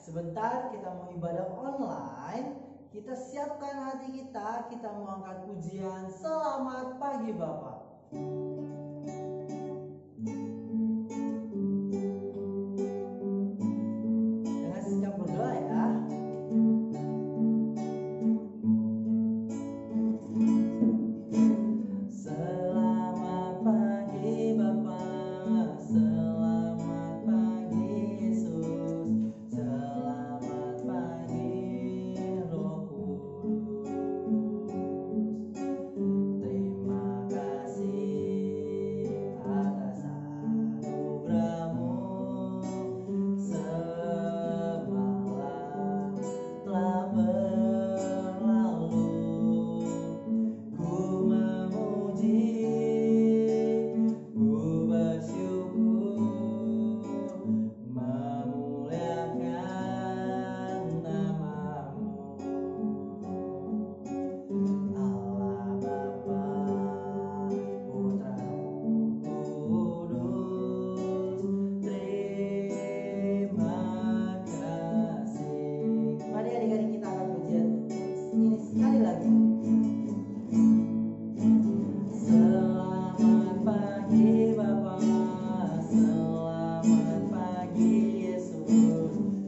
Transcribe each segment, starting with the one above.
sebentar kita mau ibadah online, kita siapkan hati kita mau angkat pujian. Selamat pagi Bapak. Dengan sikap berdoa ya. Selamat pagi Bapak, selamat pagi Yesus, selamat pagi Roh Kudus. Terima kasih atas anugerah-Mu, semalam telah berlalu. Ku memuji, ku bersyukur, memuliakan nama-Mu. Allah Bapa, Putra, Roh Kudus, terima kasih. Mari adik-adik kita akan pujian ini sekali lagi. Selamat pagi Bapa, selamat pagi Yesus,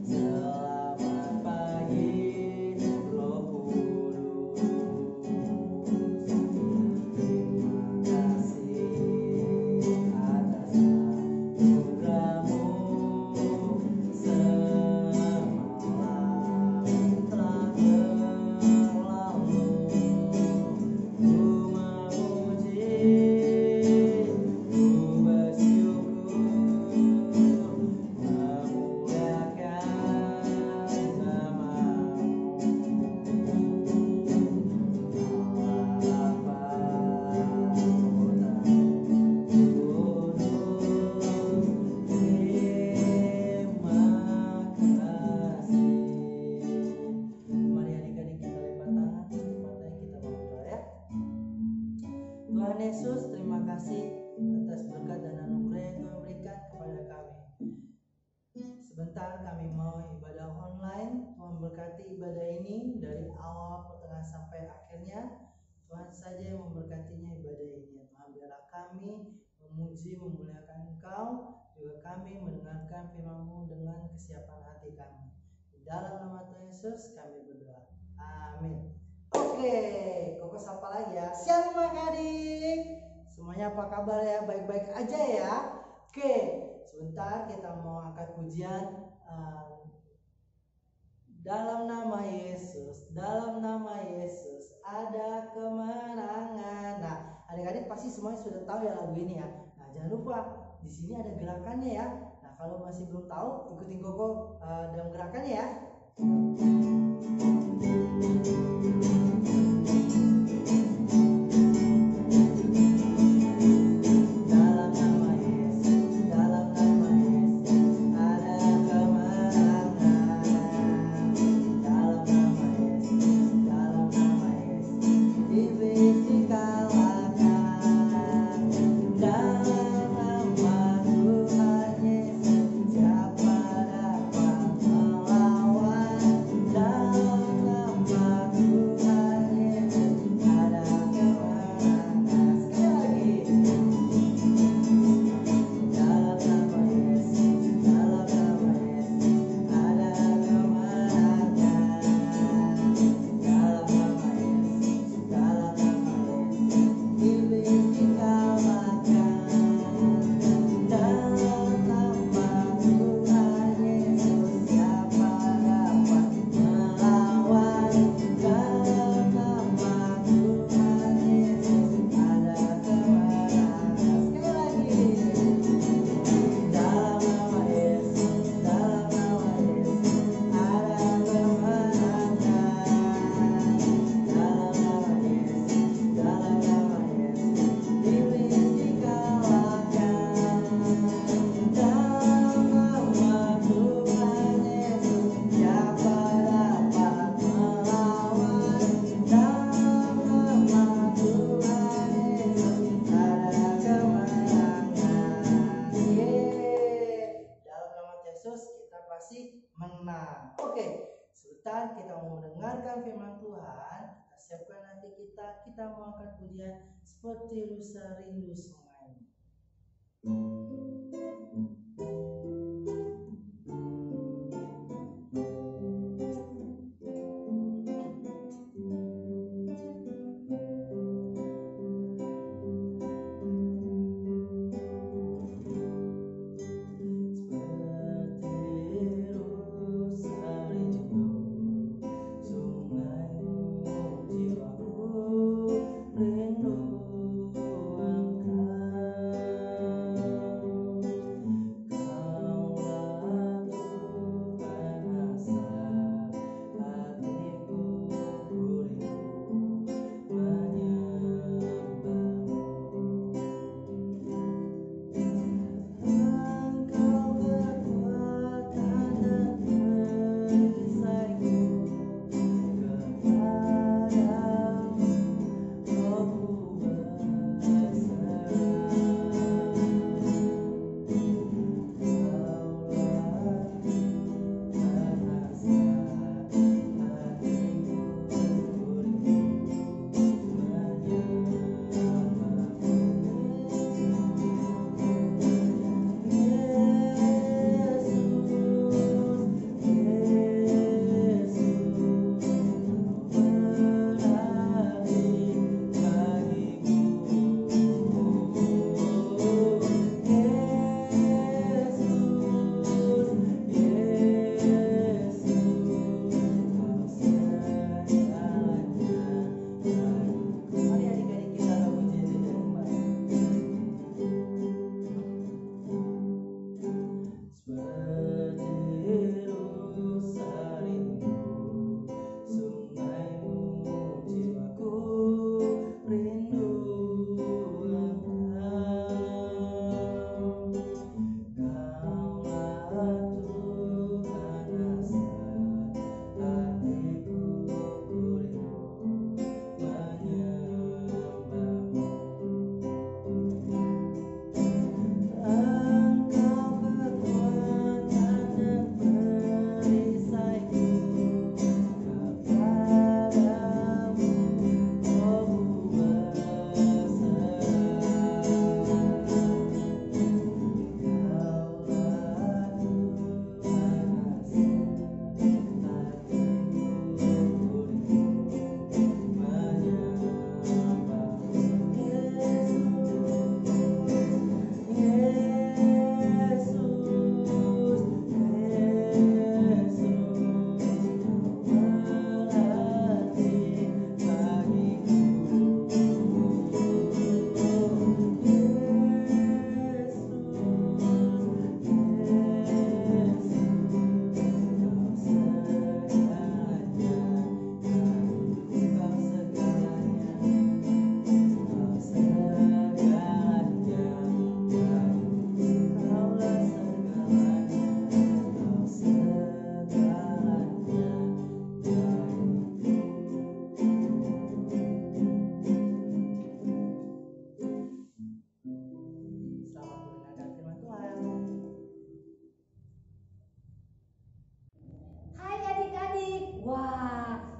selamat pagi Roh Kudus. Terima kasih atas anugerah-Mu, semalam telah berlalu. Ku memuji, ku bersyukur, memuliakan nama-Mu. Allah Bapa, Putra, Kudus, terima kasih. Mari adik-adik kita lipat tangan, matanya kita berdoa ya. Tuhan Yesus, terima kasih atas berkat dan anugerah yang Tuhan berikan kepada kami. Sebentar kami mau ibadah online. Tuhan berkati ibadah ini dari awal, pertengahan sampai akhirnya. Tuhan saja yang memberkatinya ibadah ini. Tuhan, biarlah kami memuji, memuliakan Engkau, juga kami mendengarkan firman-Mu dengan kesiapan hati kami. Di dalam nama Tuhan Yesus kami berdoa. Amin. Oke, Koko sapa lagi ya. Shalom adik. Semuanya apa kabar ya? Baik-baik aja ya. Oke, sebentar kita mau angkat pujian. Dalam nama Yesus, dalam nama Yesus ada kemenangan. Nah, adik-adik pasti semuanya sudah tahu ya lagu ini ya. Nah, jangan lupa di sini ada gerakannya ya. Nah, kalau masih belum tahu, ikutin Koko dalam gerakannya ya. Dalam nama Yesus, dalam nama Yesus ada kemenangan. Dalam nama Yesus, dalam nama Yesus iblis dikalahkan. Dalam nama Tuhan Yesus siapa dapat melawan? menang. Oke, sebentar kita mau mendengarkan firman Tuhan. Kita siapkan hati kita mau akan pujian seperti rusa rindu sungai.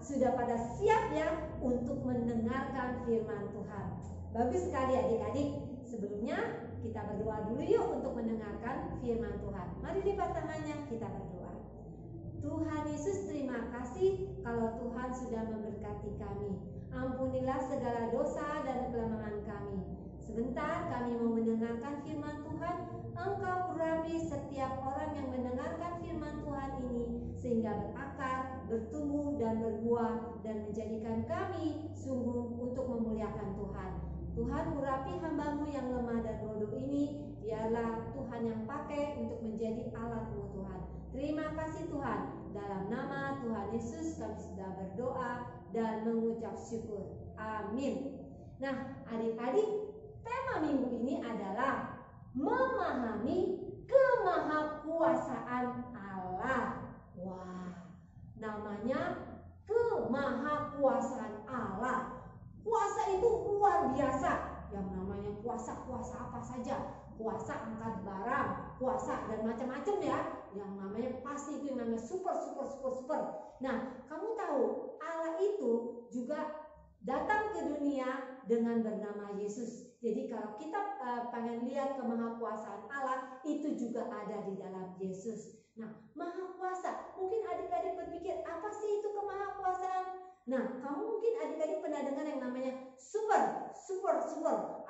Sudah pada siap ya untuk mendengarkan firman Tuhan. Bagus sekali adik-adik. Sebelumnya kita berdoa dulu yuk untuk mendengarkan firman Tuhan. Mari lipat tangannya, kita berdoa. Tuhan Yesus, terima kasih kalau Tuhan sudah memberkati kami. Ampunilah segala dosa dan kelemahan kami. Sebentar kami mau mendengarkan firman Tuhan. Engkau urapi setiap orang yang mendengarkan firman Tuhan ini sehingga berakar, bertumbuh dan berbuah dan menjadikan kami sungguh untuk memuliakan Tuhan. Tuhan, urapi hamba-Mu yang lemah dan bodoh ini, biarlah Tuhan yang pakai untuk menjadi alat-Mu Tuhan. Terima kasih Tuhan. Dalam nama Tuhan Yesus kami sudah berdoa dan mengucap syukur. Amin. Nah, adik-adik, tema minggu ini adalah memahami kemahakuasaan Allah. Wah, namanya kemahakuasaan Allah. Kuasa itu luar biasa. Yang namanya kuasa apa saja. Kuasa angkat barang, kuasa dan macam-macam ya. yang namanya pasti itu yang namanya super. Nah, kamu tahu Allah itu juga datang ke dunia dengan bernama Yesus. Jadi kalau kita pengen lihat kemahakuasaan Allah, itu juga ada di dalam Yesus. Nah, maha kuasa. Mungkin adik-adik berpikir, apa sih itu kemahakuasaan? Nah, kamu mungkin adik-adik pernah dengar yang namanya super.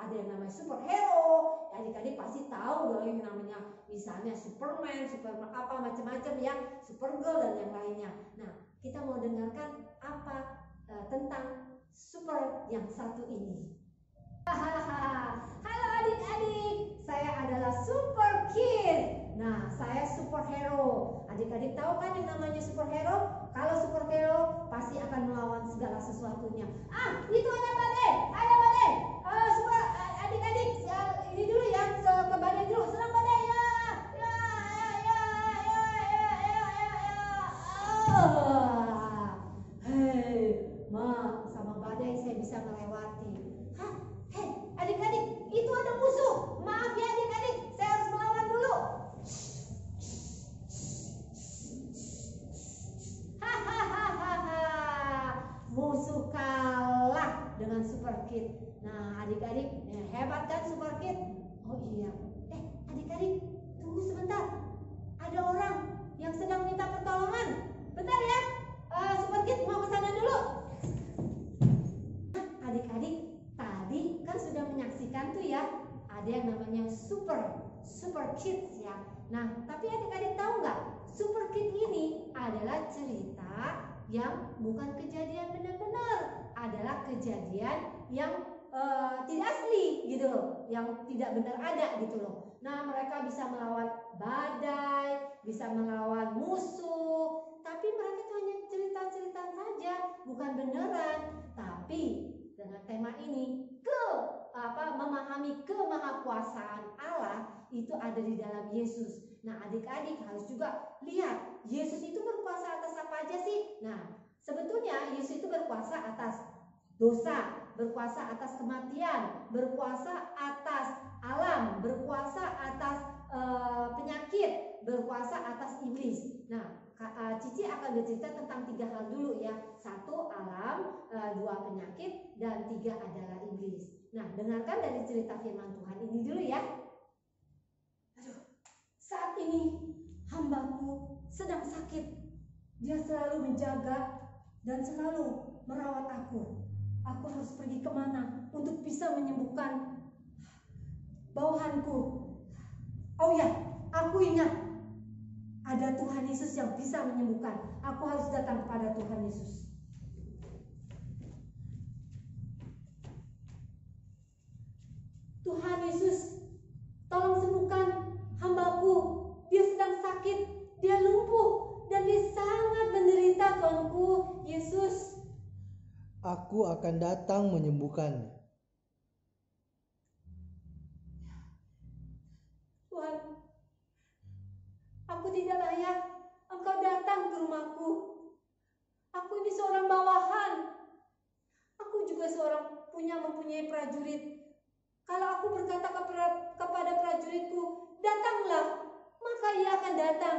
Ada yang namanya superhero. Adik-adik pasti tahu dong yang namanya misalnya Superman, apa macam-macam ya, Supergirl dan yang lainnya. Nah, kita mau dengarkan apa tentang super yang satu ini. Halo adik-adik, saya adalah super kid. Nah, saya superhero. Adik-adik tahu kan yang namanya superhero? Kalau superhero pasti akan melawan segala sesuatunya. Itu ada badai. Adik-adik, ini dulu ya, ke badai dulu. Serang badai ya. Sama badai saya bisa melewati. Adik-adik, itu ada musuh. Maaf ya adik-adik, saya harus melawan dulu. Musuh kalah dengan super kid. Nah, adik-adik, hebat kan super kid? Oh iya. Adik-adik, tunggu sebentar. Ada orang yang sedang minta pertolongan. Bentar ya. Super kid mau ke sana dulu. Adik-adik, tadi kan sudah menyaksikan tuh ya, ada yang namanya super kids ya. Nah, tapi adik-adik tahu nggak, super kid ini adalah cerita yang bukan kejadian benar-benar, adalah kejadian yang tidak asli gitu loh, yang tidak benar ada gitu loh. Nah, mereka bisa melawan badai, bisa melawan musuh, tapi mereka itu hanya cerita-cerita saja, bukan beneran. Tapi dengan tema ini memahami kemahakuasaan Allah itu ada di dalam Yesus. Nah, adik-adik harus juga lihat Yesus itu berkuasa atas apa aja sih? Nah, sebetulnya Yesus itu berkuasa atas dosa, berkuasa atas kematian, berkuasa atas alam, berkuasa atas penyakit, berkuasa atas iblis. Nah, Cici akan bercerita tentang 3 hal dulu ya. 1 alam, 2 penyakit, dan 3 adalah iblis. Nah, dengarkan dari cerita firman Tuhan ini dulu ya. Saat ini hambaku sedang sakit. Dia selalu menjaga dan selalu merawat aku. Aku harus pergi kemana untuk bisa menyembuhkan bawahanku. Oh ya, aku ingat ada Tuhan Yesus yang bisa menyembuhkan. Aku harus datang kepada Tuhan Yesus. Tuhan Yesus, tolong sembuhkan hambaku. Dia sedang sakit, dia lumpuh, dan dia sangat menderita, Tuanku Yesus. Aku akan datang menyembuhkannya. Tuhan, aku tidak layak Engkau datang ke rumahku. Aku ini seorang bawahan. Aku juga mempunyai prajurit. Kalau aku berkata kepada prajuritku, datanglah, maka ia akan datang.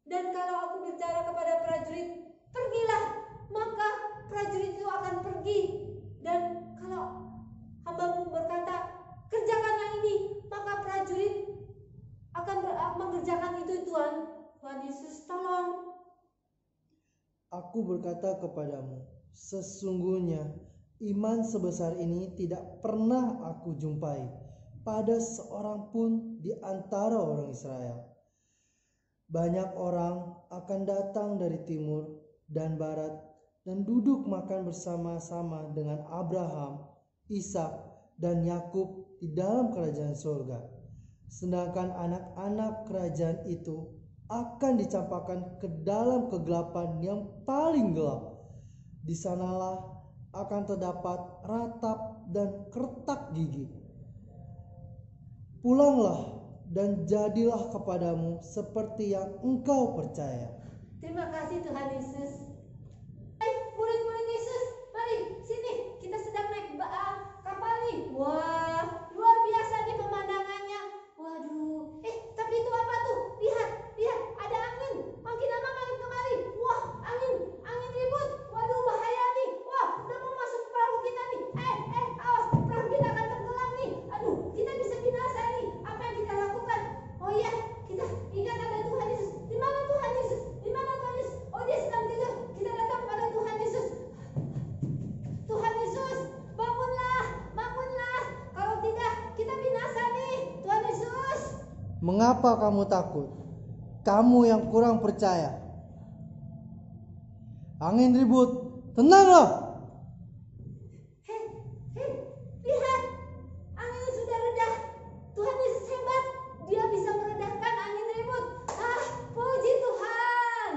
Dan kalau aku bicara kepada prajurit, pergilah, maka prajurit itu akan pergi. Dan kalau hambamu berkata, kerjakanlah ini, maka prajurit akan mengerjakan itu. Tuhan Yesus, tolong. Aku berkata kepadamu, sesungguhnya iman sebesar ini tidak pernah aku jumpai pada seorang pun di antara orang Israel. Banyak orang akan datang dari timur dan barat dan duduk makan bersama-sama dengan Abraham, Ishak, dan Yakub di dalam kerajaan surga. Sedangkan anak-anak kerajaan itu akan dicampakkan ke dalam kegelapan yang paling gelap. Di sanalah akan terdapat ratap dan kertak gigi. Pulanglah dan jadilah kepadamu seperti yang engkau percaya. Terima kasih Tuhan Yesus. Murid-murid Yesus, mari sini, kita sedang naik kapal nih. Wah, luar biasa nih pemandangannya. Waduh, tapi itu apa tuh? Lihat, ada Mengapa kamu takut? Kamu yang kurang percaya. Angin ribut, tenanglah. Hei, lihat, angin sudah reda. Tuhan Yesus hebat, Dia bisa meredahkan angin ribut. Puji Tuhan.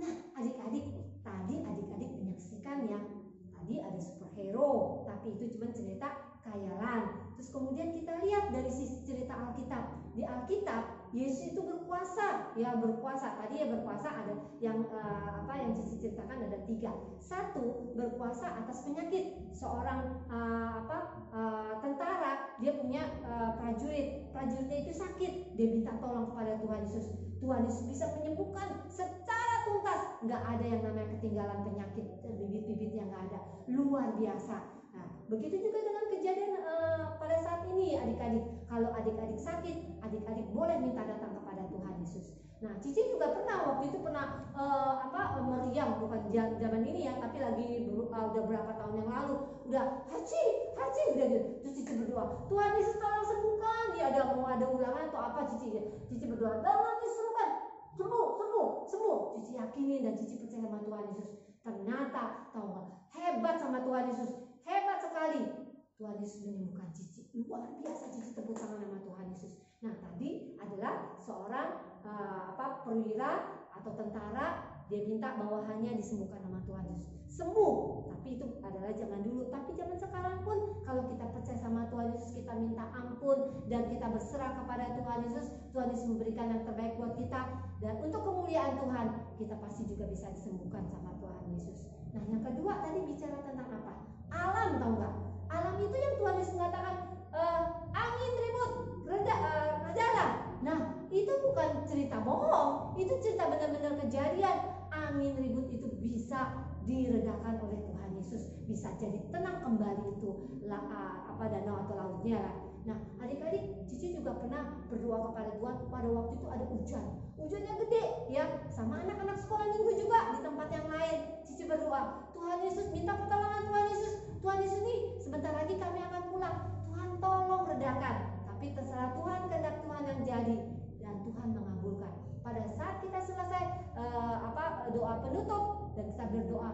Nah, adik-adik, tadi adik-adik menyaksikan ya. Tadi ada superhero, tapi itu cuma cerita khayalan. Terus kemudian kita lihat dari sisi cerita Alkitab. Di Alkitab, Yesus itu berkuasa, ya berkuasa. Tadi ya berkuasa ada yang yang Cici ceritakan ada 3. 1, berkuasa atas penyakit. Seorang tentara, dia punya prajurit. Prajuritnya itu sakit, dia minta tolong kepada Tuhan Yesus. Tuhan Yesus bisa menyembuhkan secara tuntas. Nggak ada yang namanya ketinggalan penyakit, bibit-bibitnya nggak ada. Luar biasa. Nah, begitu juga dengan kejadian pada saat ini adik-adik. Kalau adik-adik sakit, adik-adik boleh minta datang kepada Tuhan Yesus. Nah, Cici juga waktu itu pernah meriang, bukan zaman ini ya, tapi lagi udah berapa tahun yang lalu, udah haji udah gitu. Terus Cici berdoa, Tuhan Yesus tolong sembuhkan. Dia mau ada ulangan atau apa, Cici berdoa, Tuhan Yesus sembuhkan, sembuh. Cici yakinin dan Cici percaya sama Tuhan Yesus. Ternyata tahu nggak, hebat sama Tuhan Yesus, hebat sekali. Tuhan Yesus menyembuhkan Cici. Luar biasa, Cici tepuk tangan sama Tuhan Yesus. Nah, tadi adalah seorang perwira atau tentara, dia minta bawahannya disembuhkan sama Tuhan Yesus. Sembuh, tapi itu adalah zaman dulu. Tapi zaman sekarang pun kalau kita percaya sama Tuhan Yesus, kita minta ampun dan kita berserah kepada Tuhan Yesus, Tuhan Yesus memberikan yang terbaik buat kita. Dan untuk kemuliaan Tuhan, kita pasti juga bisa disembuhkan sama Tuhan Yesus. Nah, yang kedua tadi bicara tentang apa? Alam, tahu nggak? Alam itu yang Tuhan Yesus mengatakan, angin ribut, redalah. Nah, itu bukan cerita bohong, itu cerita benar-benar kejadian. Angin ribut itu bisa diredakan oleh Tuhan Yesus, bisa jadi tenang kembali itu danau atau lautnya lah. Nah, adik-adik, Cici juga pernah berdoa kepada Tuhan. Pada waktu itu ada hujannya gede ya, sama anak-anak sekolah minggu juga di tempat yang lain. Cici berdoa, Tuhan Yesus, minta pertolongan Tuhan Yesus. Tuhan Yesus nih, sebentar lagi kami akan pulang. Tuhan tolong redakan. Tapi terserah Tuhan, kehendak Tuhan yang jadi, dan Tuhan mengabulkan. Pada saat kita selesai doa penutup dan kita berdoa,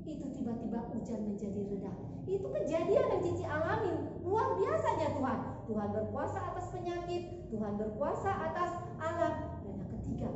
itu tiba-tiba hujan menjadi reda. Itu kejadian yang Cici alamin. Luar biasanya Tuhan. Tuhan berkuasa atas penyakit, Tuhan berkuasa atas alam, dan yang ketiga,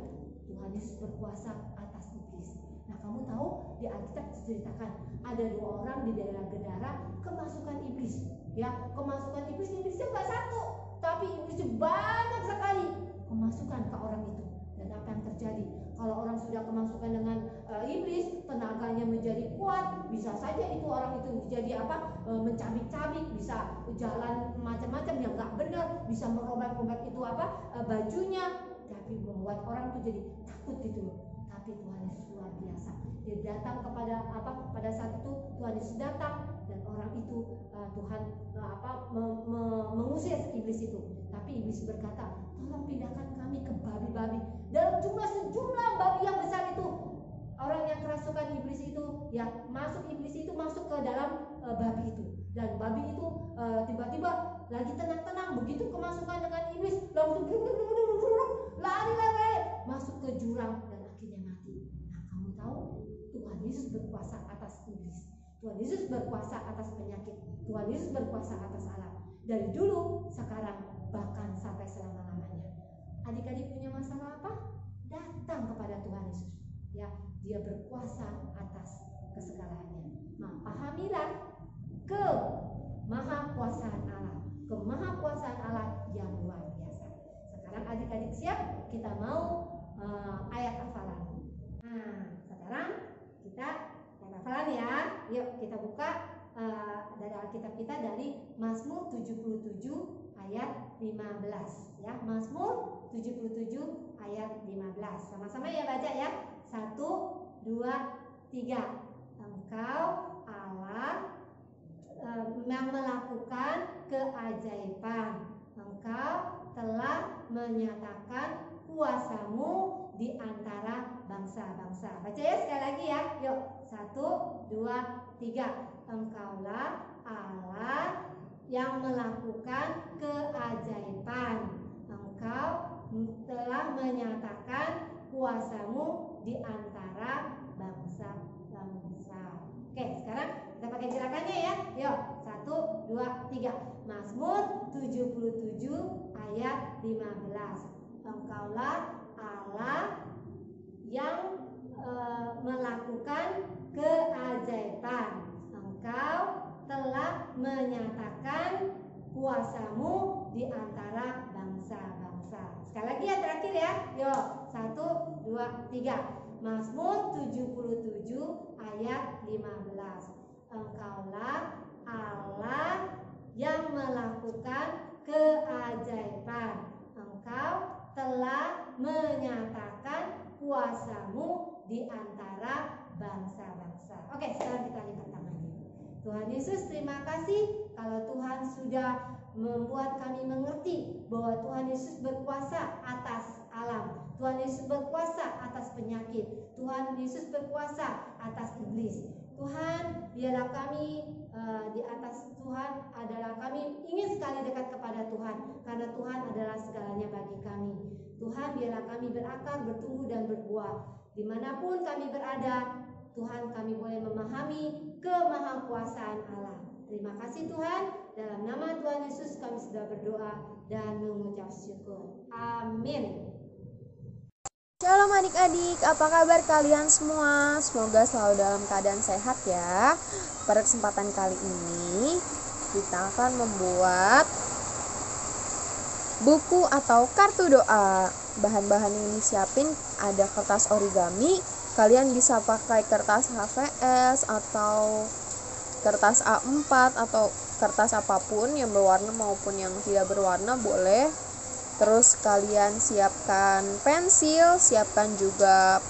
Tuhan Yesus berkuasa atas iblis. Nah, kamu tahu di Alkitab diceritakan ada 2 orang di daerah Gedara kemasukan iblis. Ya, kemasukan iblisnya nggak 1, tapi iblisnya banyak sekali kemasukan ke orang itu. Dan apa yang terjadi? Kalau orang sudah kemasukan dengan iblis, tenaganya menjadi kuat, bisa saja itu orang itu jadi mencabik-cabik, bisa jalan macam-macam yang nggak benar, bisa merobek-robek itu bajunya, tapi membuat orang itu jadi takut gitu loh. Tapi Tuhan Yesus luar biasa. Dia datang pada saat itu Tuhan Yesus datang dan orang itu Tuhan mengusir iblis itu. Tapi iblis berkata, tolong pindahkan kami ke babi-babi. Dalam sejumlah babi yang besar itu, orang yang kerasukan iblis itu ya iblis itu masuk ke dalam babi itu. Dan babi itu tiba-tiba lagi tenang-tenang, begitu kemasukan dengan iblis langsung lari masuk ke jurang dan akhirnya mati. Nah, kamu tahu Tuhan Yesus berkuasa atas iblis, Tuhan Yesus berkuasa atas penyakit, Tuhan Yesus berkuasa atas alam, dari dulu, sekarang, bahkan sampai selama-lamanya. Adik-adik punya masalah apa? Datang kepada Tuhan Yesus. Ya, Dia berkuasa atas kesegalaannya. Nah, pahamilah kemahakuasaan Allah, kemahakuasaan Allah yang luar biasa. Sekarang adik-adik siap? Kita mau ayat hafalan. Nah, sekarang kita ayat hafalan ya. Yuk kita buka dari Alkitab kita dari Mazmur 77 ayat 15 ya. Mazmur 77 ayat 15. Sama-sama ya baca ya. 1, 2, 3. Engkau Allah yang melakukan keajaiban. Engkau telah menyatakan kuasamu di antara bangsa-bangsa. Baca ya sekali lagi ya. Yuk, 1, 2, 3. Engkaulah Allah yang melakukan keajaiban. Engkau telah menyatakan kuasamu di antara bangsa-bangsa. Oke, sekarang kita pakai gerakannya ya. Yuk, 1, 2, 3. Mazmur 77 ayat 15. Engkaulah Allah yang melakukan keajaiban. Engkau telah menyatakan kuasamu di antara bangsa-bangsa. Sekali lagi ya, terakhir ya. Yuk, 1, 2, 3. Mazmur 77 ayat 15. Engkaulah Allah yang melakukan keajaiban. Engkau telah menyatakan kuasamu di antara bangsa-bangsa. Oke, sekarang kita lipat tangannya. Tuhan Yesus, terima kasih kalau Tuhan sudah membuat kami mengerti bahwa Tuhan Yesus berkuasa atas alam. Tuhan Yesus berkuasa atas penyakit. Tuhan Yesus berkuasa atas iblis. Tuhan, biarlah kami di atas Tuhan adalah kami ingin sekali dekat kepada Tuhan, karena Tuhan adalah segalanya bagi kami. Tuhan, biarlah kami berakar, bertumbuh dan berbuah. Dimanapun kami berada, Tuhan, kami boleh memahami kemahakuasaan Allah. Terima kasih Tuhan. Dalam nama Tuhan Yesus kami sudah berdoa dan mengucap syukur. Amin. Shalom adik-adik, apa kabar kalian semua? Semoga selalu dalam keadaan sehat ya. Pada kesempatan kali ini kita akan membuat buku atau kartu doa. Bahan-bahan yang disiapin ada kertas origami. Kalian bisa pakai kertas HVS atau kertas A4 atau kertas apapun yang berwarna maupun yang tidak berwarna boleh. Terus kalian siapkan pensil, siapkan juga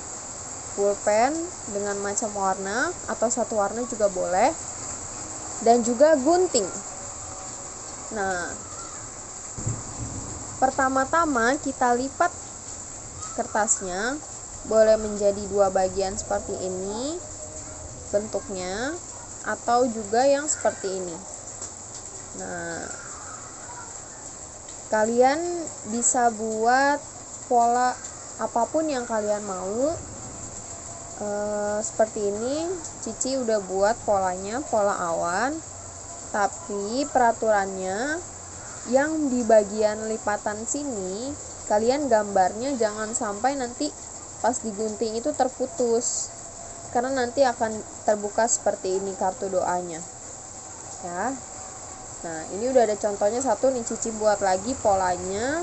pulpen dengan macam warna atau satu warna juga boleh, dan juga gunting. Nah, pertama-tama kita lipat kertasnya, boleh menjadi 2 bagian seperti ini bentuknya, atau juga yang seperti ini. Nah, kalian bisa buat pola apapun yang kalian mau. Seperti ini, Cici udah buat polanya, pola awan. Tapi peraturannya yang di bagian lipatan sini, kalian gambarnya jangan sampai nanti pas digunting itu terputus, karena nanti akan terbuka seperti ini kartu doanya ya. Nah, ini udah ada contohnya satu nih. Cici buat lagi polanya.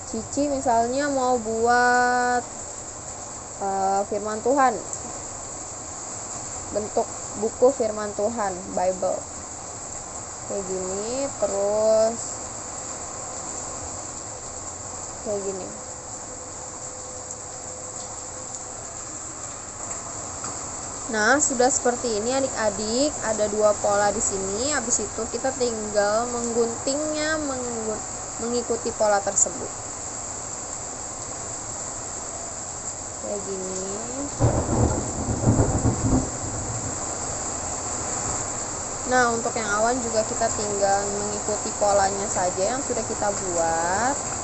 Cici misalnya mau buat firman Tuhan, bentuk buku firman Tuhan, Bible kayak gini, terus kayak gini. Nah, sudah seperti ini adik-adik, ada 2 pola di sini. Habis itu kita tinggal mengguntingnya mengikuti pola tersebut. Kayak gini. Nah, untuk yang awan juga kita tinggal mengikuti polanya saja yang sudah kita buat.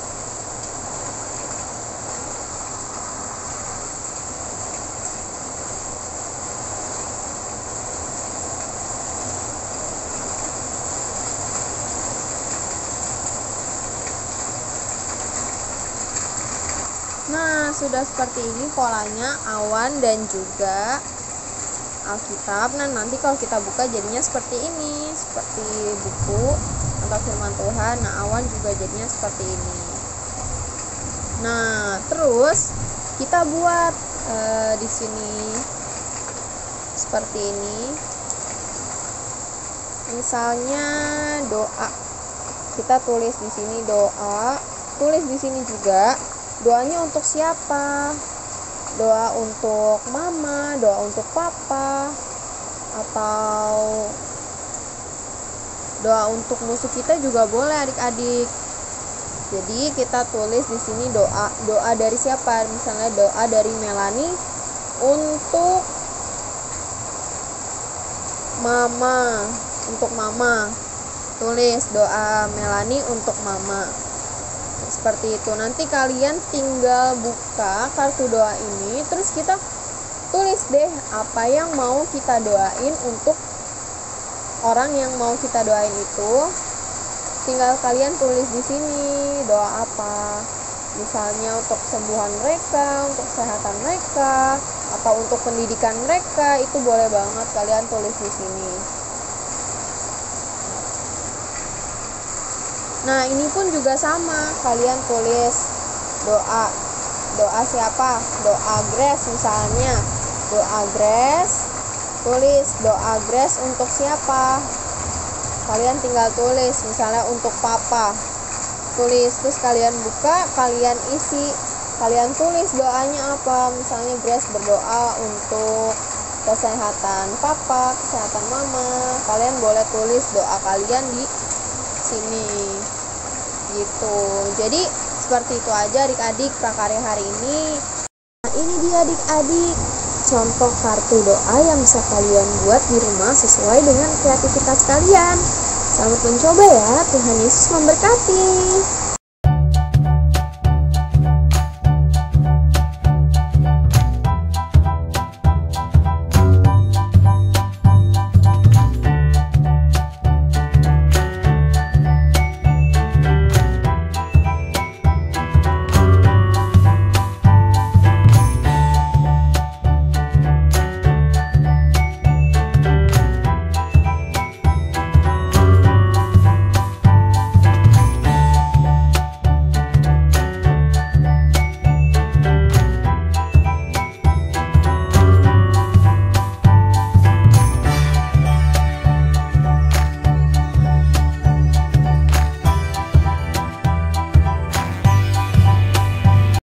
Nah, sudah seperti ini polanya, awan dan juga Alkitab. Nah, nanti kalau kita buka jadinya seperti ini, seperti buku atau firman Tuhan. Nah, awan juga jadinya seperti ini. Nah, terus kita buat di sini seperti ini. Misalnya doa. Kita tulis di sini doa, tulis di sini juga doanya untuk siapa? Doa untuk mama, doa untuk papa, atau doa untuk musuh kita juga boleh adik-adik. Jadi kita tulis di sini doa dari siapa? Misalnya doa dari Melani untuk mama, Tulis doa Melani untuk mama. seperti itu. Nanti kalian tinggal buka kartu doa ini, terus kita tulis deh apa yang mau kita doain untuk orang yang mau kita doain itu. Tinggal kalian tulis di sini doa apa. Misalnya untuk kesembuhan mereka, untuk kesehatan mereka, atau untuk pendidikan mereka, itu boleh banget kalian tulis di sini. Nah, ini pun juga sama, kalian tulis doa siapa? Doa Grace misalnya. Doa Grace, tulis doa Grace untuk siapa? Kalian tinggal tulis, misalnya untuk papa. Tulis, terus kalian buka, kalian isi, kalian tulis doanya apa. Misalnya Grace berdoa untuk kesehatan papa, kesehatan mama. Kalian boleh tulis doa kalian di sini gitu. Jadi seperti itu aja adik-adik prakarya hari ini. Nah, ini dia adik-adik contoh kartu doa yang bisa kalian buat di rumah sesuai dengan kreativitas kalian. Selamat mencoba ya, Tuhan Yesus memberkati.